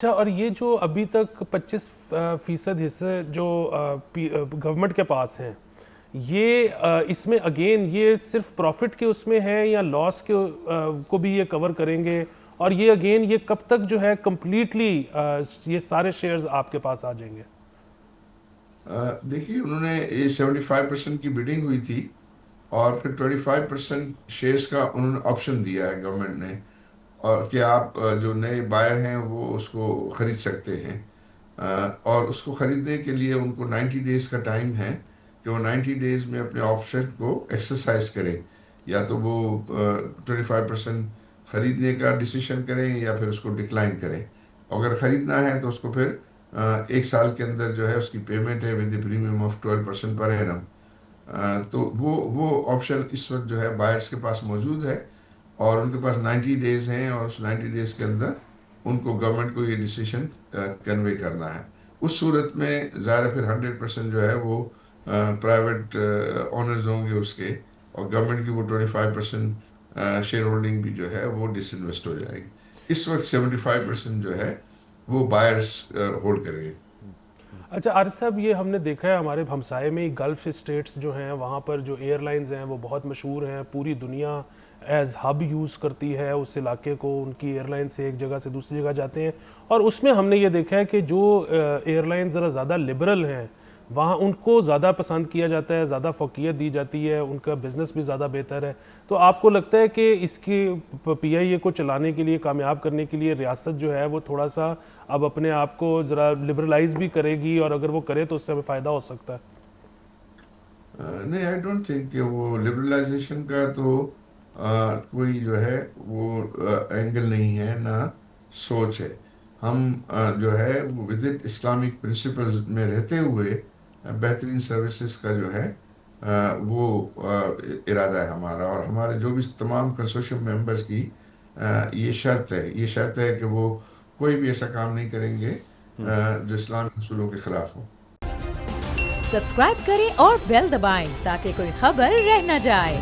اچھا، اور یہ جو ابھی تک 25% حصے جو گورنمنٹ کے پاس ہیں، یہ اس میں اگین یہ صرف پروفٹ کے اس میں ہے یا لاس کے کو بھی یہ کور کریں گے؟ اور یہ اگین یہ کب تک جو ہے کمپلیٹلی یہ سارے شیئرز آپ کے پاس آ جائیں گے؟ دیکھیے، انہوں نے یہ 75% کی بیڈنگ ہوئی تھی، اور پھر 25% شیئرز کا انہوں نے آپشن دیا ہے گورنمنٹ نے، اور کہ آپ جو نئے بائر ہیں وہ اس کو خرید سکتے ہیں، اور اس کو خریدنے کے لیے ان کو 90 ڈیز کا ٹائم ہے کہ وہ 90 ڈیز میں اپنے آپشن کو ایکسرسائز کریں، یا تو وہ 25% خریدنے کا ڈیسیشن کریں یا پھر اس کو ڈکلائن کریں۔ اگر خریدنا ہے تو اس کو پھر 1 سال کے اندر جو ہے اس کی پیمنٹ ہے with a premium of 12% per annum. تو وہ آپشن اس وقت جو ہے بائرس کے پاس موجود ہے، اور ان کے پاس 90 ڈیز ہیں، اور اس 90 ڈیز کے اندر ان کو گورنمنٹ کو یہ ڈیسیشن کنوے کرنا ہے۔ اس صورت میں ظاہر پھر 100% جو ہے وہ پرائیویٹ اونرز ہوں گے اس کے، اور گورنمنٹ کی وہ 25% شیئر ہولڈنگ بھی جو ہے وہ ڈس انویسٹ ہو جائے گی۔ اس وقت 75% جو ہے وہ بائرس ہولڈ کریں گے۔ اچھا عارف صاحب، یہ ہم نے دیکھا ہے ہمارے ہمسائے میں گلف اسٹیٹس جو ہیں، وہاں پر جو ایئر لائنز ہیں وہ بہت مشہور ہیں، پوری دنیا ایز ہب یوز کرتی ہے اس علاقے کو، ان کی ایئر لائن سے ایک جگہ سے دوسری جگہ جاتے ہیں، اور اس میں ہم نے یہ دیکھا ہے کہ جو ایئر لائن ذرا زیادہ لبرل ہیں وہاں ان کو زیادہ پسند کیا جاتا ہے، زیادہ فوقیت دی جاتی ہے، ان کا بزنس بھی زیادہ بہتر ہے۔ تو آپ کو لگتا ہے کہ اس کی پی آئی اے کو چلانے کے لیے، کامیاب کرنے کے لیے ریاست جو ہے وہ تھوڑا سا اب اپنے آپ کو ذرا لبرلائز بھی کرے گی، اور اگر وہ کرے تو اس سے ہمیں فائدہ ہو سکتا ہے؟ نہیں، آئی ڈونٹ تھنک کہ وہ لبرلائزیشن کا تو کوئی جو ہے وہ اینگل نہیں ہے، نہ سوچ ہے۔ ہم جو ہے وہ ود ان اسلامک پرنسپلز میں رہتے ہوئے بہترین سروسز کا جو ہے وہ ارادہ ہے ہمارا، اور ہمارے جو بھی تمام کنسورشیم ممبرز کی یہ شرط ہے کہ وہ کوئی بھی ایسا کام نہیں کریں گے جو اسلامی اصولوں کے خلاف ہو۔ سبسکرائب کریں اور بیل دبائیں تاکہ کوئی خبر رہ نہ جائے۔